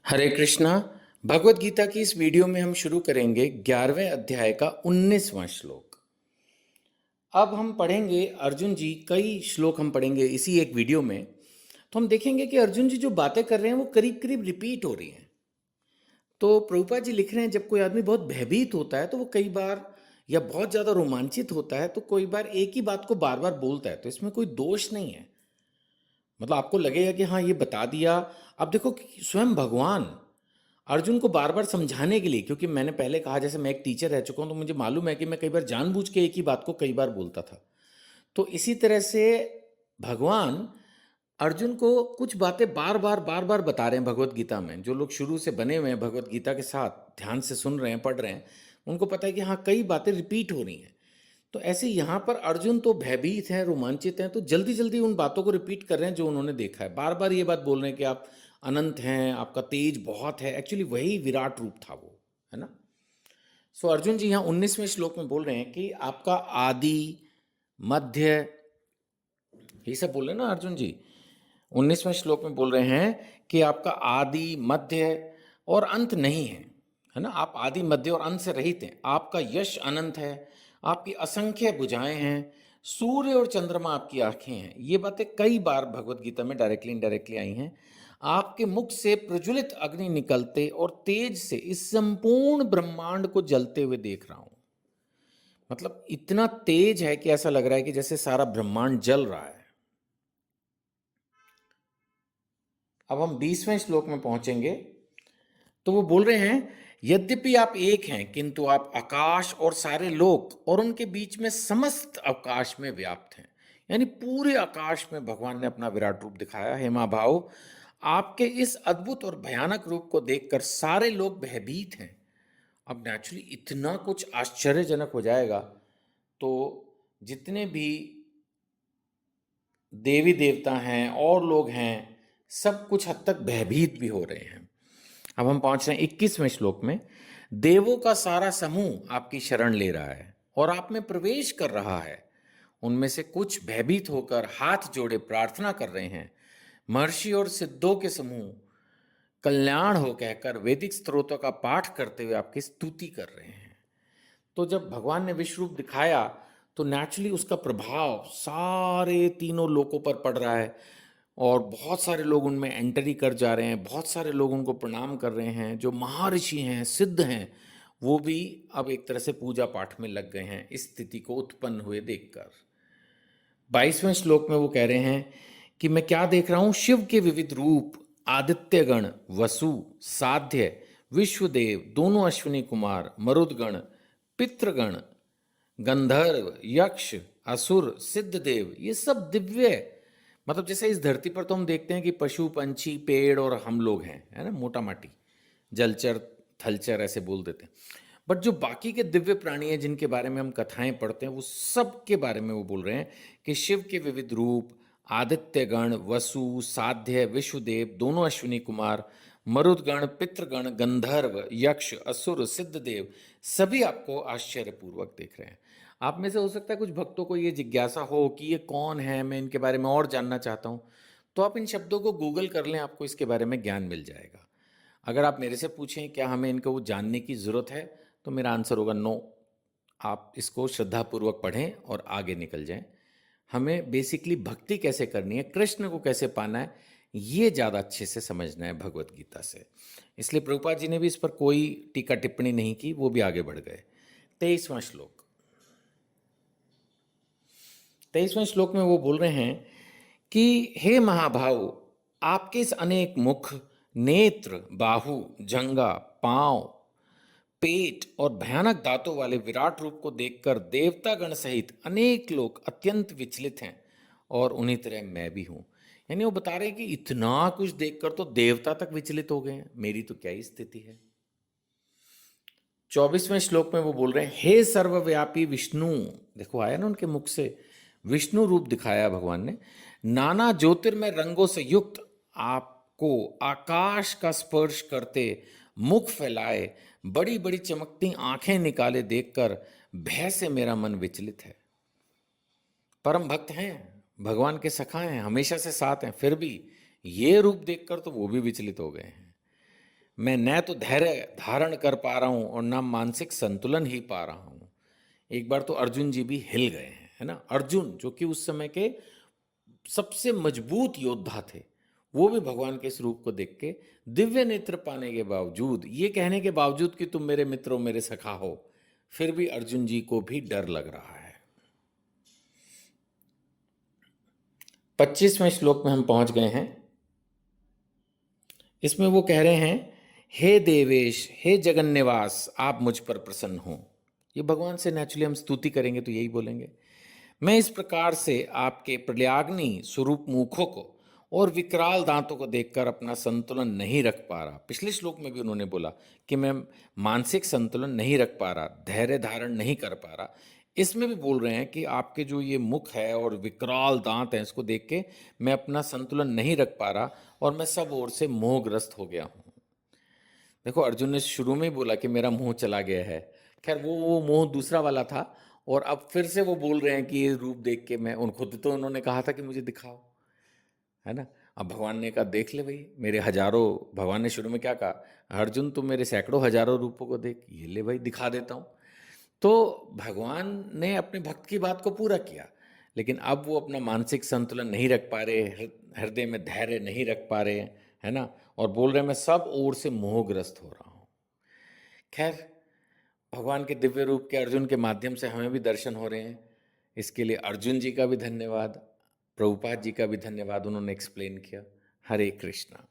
हरे कृष्णा। भगवत गीता की इस वीडियो में हम शुरू करेंगे 11वें अध्याय का 19वां श्लोक। अब हम पढ़ेंगे अर्जुन जी, कई श्लोक हम पढ़ेंगे इसी एक वीडियो में। तो हम देखेंगे कि अर्जुन जी जो बातें कर रहे हैं वो करीब करीब रिपीट हो रही हैं। तो प्रभुपाद जी लिख रहे हैं, जब कोई आदमी बहुत भयभीत होता है तो वो कई बार या बहुत ज़्यादा रोमांचित होता है तो कोई बार एक ही बात को बार बार बोलता है। तो इसमें कोई दोष नहीं है। मतलब आपको लगेगा कि हाँ ये बता दिया। अब देखो कि स्वयं भगवान अर्जुन को बार बार समझाने के लिए, क्योंकि मैंने पहले कहा जैसे मैं एक टीचर रह चुका हूं तो मुझे मालूम है कि मैं कई बार जानबूझ के एक ही बात को कई बार बोलता था। तो इसी तरह से भगवान अर्जुन को कुछ बातें बार बार बता रहे हैं भगवत गीता में। जो लोग शुरू से बने हुए हैं भगवत गीता के साथ, ध्यान से सुन रहे हैं, पढ़ रहे हैं, उनको पता है कि हाँ कई बातें रिपीट हो रही हैं। तो ऐसे यहाँ पर अर्जुन तो भयभीत हैं, रोमांचित हैं, तो जल्दी जल्दी उन बातों को रिपीट कर रहे हैं जो उन्होंने देखा है। बार बार ये बात बोल रहे हैं कि आप अनंत हैं, आपका तेज बहुत है। एक्चुअली वही विराट रूप था वो, है ना। सो अर्जुन जी यहाँ 19वें श्लोक में बोल रहे हैं कि आपका आदि, मध्य, ये सब बोल रहे हैं ना अर्जुन जी। 19वें श्लोक में बोल रहे हैं कि आपका आदि, मध्य और अंत नहीं है ना। आप आदि, मध्य और अंत से रहित हैं। आपका यश अनंत है, आपकी असंख्य भुजाएं हैं, सूर्य और चंद्रमा आपकी आंखें हैं। ये बातें कई बार भगवत गीता में डायरेक्टली इनडायरेक्टली आई हैं। आपके मुख से प्रज्वलित अग्नि निकलते और तेज से इस संपूर्ण ब्रह्मांड को जलते हुए देख रहा हूं। मतलब इतना तेज है कि ऐसा लग रहा है कि जैसे सारा ब्रह्मांड जल रहा है। अब हम 20वें श्लोक में पहुंचेंगे तो वो बोल रहे हैं, यद्यपि आप एक हैं किंतु आप आकाश और सारे लोक और उनके बीच में समस्त अवकाश में व्याप्त हैं। यानी पूरे आकाश में भगवान ने अपना विराट रूप दिखाया। हे महाभाव, आपके इस अद्भुत और भयानक रूप को देखकर सारे लोग भयभीत हैं। अब नेचुरली इतना कुछ आश्चर्यजनक हो जाएगा तो जितने भी देवी देवता हैं और लोग हैं, सब कुछ हद तक भयभीत भी हो रहे हैं। अब हम पहुंच रहे हैं 21वें श्लोक में। देवों का सारा समूह आपकी शरण ले रहा है और आप में प्रवेश कर रहा है। उनमें से कुछ भयभीत होकर हाथ जोड़े प्रार्थना कर रहे हैं। महर्षि और सिद्धों के समूह कल्याण हो कहकर वैदिक स्त्रोतों का पाठ करते हुए आपकी स्तुति कर रहे हैं। तो जब भगवान ने विश्व रूप दिखाया तो नेचुरली उसका प्रभाव सारे तीनों लोकों पर पड़ रहा है और बहुत सारे लोग उनमें एंट्री कर जा रहे हैं। बहुत सारे लोग उनको प्रणाम कर रहे हैं। जो महर्षि हैं, सिद्ध हैं, वो भी अब एक तरह से पूजा पाठ में लग गए हैं इस स्थिति को उत्पन्न हुए देखकर। 22वें श्लोक में वो कह रहे हैं कि मैं क्या देख रहा हूं, शिव के विविध रूप, आदित्यगण, वसु, साध्य, विश्वदेव, दोनों अश्विनी कुमार, मरुदगण, पितृगण, गंधर्व, यक्ष, असुर, सिद्धदेव, ये सब दिव्य। मतलब जैसे इस धरती पर तो हम देखते हैं कि पशु, पंछी, पेड़ और हम लोग हैं, है ना, मोटा माटी, जलचर, थलचर ऐसे बोल देते हैं। बट जो बाकी के दिव्य प्राणी हैं जिनके बारे में हम कथाएं पढ़ते हैं, वो सब के बारे में वो बोल रहे हैं कि शिव के विविध रूप, आदित्यगण, वसु, साध्य, विश्वदेव, दोनों अश्विनी कुमार, मरुदगण, पितृगण, गंधर्व, यक्ष, असुर, सिद्धदेव, सभी आपको आश्चर्यपूर्वक देख रहे हैं। आप में से हो सकता है कुछ भक्तों को ये जिज्ञासा हो कि ये कौन है, मैं इनके बारे में और जानना चाहता हूँ। तो आप इन शब्दों को गूगल कर लें, आपको इसके बारे में ज्ञान मिल जाएगा। अगर आप मेरे से पूछें क्या हमें इनको जानने की ज़रूरत है, तो मेरा आंसर होगा नो। आप इसको श्रद्धापूर्वक पढ़ें और आगे निकल जाएं। हमें बेसिकली भक्ति कैसे करनी है, कृष्ण को कैसे पाना है, ये ज़्यादा अच्छे से समझना है भगवत गीता से। इसलिए प्रभुपाद जी ने भी इस पर कोई टीका टिप्पणी नहीं की, वो भी आगे बढ़ गए। 23वां श्लोक। 23वें श्लोक में वो बोल रहे हैं कि हे महाभाव, आपके इस अनेक मुख, नेत्र, बाहु, जंगा, पांव, पेट और भयानक दांतों वाले विराट रूप को देखकर देवतागण सहित अनेक लोग अत्यंत विचलित हैं और उन्हीं तरह मैं भी हूं। यानी वो बता रहे हैं कि इतना कुछ देखकर तो देवता तक विचलित हो गए हैं, मेरी तो क्या ही स्थिति है। 24वें श्लोक में वो बोल रहे हैं, हे सर्वव्यापी विष्णु, देखो आया ना उनके मुख से विष्णु रूप दिखाया भगवान ने, नाना ज्योतिर्मय रंगों से युक्त आपको आकाश का स्पर्श करते, मुख फैलाए, बड़ी बड़ी चमकती आंखें निकाले देखकर भय से मेरा मन विचलित है। परम भक्त हैं, भगवान के सखा हैं, हमेशा से साथ हैं, फिर भी ये रूप देखकर तो वो भी विचलित हो गए हैं। मैं न तो धैर्य धारण कर पा रहा हूँ और ना मानसिक संतुलन ही पा रहा हूँ। एक बार तो अर्जुन जी भी हिल गए हैं, है ना। अर्जुन जो कि उस समय के सबसे मजबूत योद्धा थे, वो भी भगवान के इस रूप को देख के दिव्य नेत्र पाने के बावजूद, ये कहने के बावजूद कि तुम मेरे मित्र हो, मेरे सखा हो, फिर भी अर्जुन जी को भी डर लग रहा है। 25वें श्लोक में हम पहुंच गए हैं। इसमें वो कह रहे हैं, हे देवेश, हे जगन्निवास, आप मुझ पर प्रसन्न हो। ये भगवान से नेचुरली हम स्तुति करेंगे तो यही बोलेंगे। मैं इस प्रकार से आपके प्रलयाग्नि स्वरूप मुखों को और विकराल दांतों को देखकर अपना संतुलन नहीं रख पा रहा। पिछले श्लोक में भी उन्होंने बोला कि मैं मानसिक संतुलन नहीं रख पा रहा, धैर्य धारण नहीं कर पा रहा। इसमें भी बोल रहे हैं कि आपके जो ये मुख है और विकराल दांत हैं, इसको देख के मैं अपना संतुलन नहीं रख पा रहा और मैं सब ओर से मोहग्रस्त हो गया हूँ। देखो, अर्जुन ने शुरू में ही बोला कि मेरा मोह चला गया है। खैर, वो मोह दूसरा वाला था, और अब फिर से वो बोल रहे हैं कि ये रूप देख के मैं उन खुद तो उन्होंने कहा था कि मुझे दिखाओ, है ना। अब भगवान ने कहा देख ले भाई, मेरे हजारों, भगवान ने शुरू में क्या कहा, अर्जुन तुम मेरे सैकड़ों हजारों रूपों को देख, ये ले भाई दिखा देता हूँ। तो भगवान ने अपने भक्त की बात को पूरा किया, लेकिन अब वो अपना मानसिक संतुलन नहीं रख पा रहे, हृदय में धैर्य नहीं रख पा रहे, है ना, और बोल रहे हैं मैं सब ओर से मोहग्रस्त हो रहा हूँ। खैर, भगवान के दिव्य रूप के अर्जुन के माध्यम से हमें भी दर्शन हो रहे हैं। इसके लिए अर्जुन जी का भी धन्यवाद, प्रभुपाद जी का भी धन्यवाद, उन्होंने एक्सप्लेन किया। हरे कृष्णा।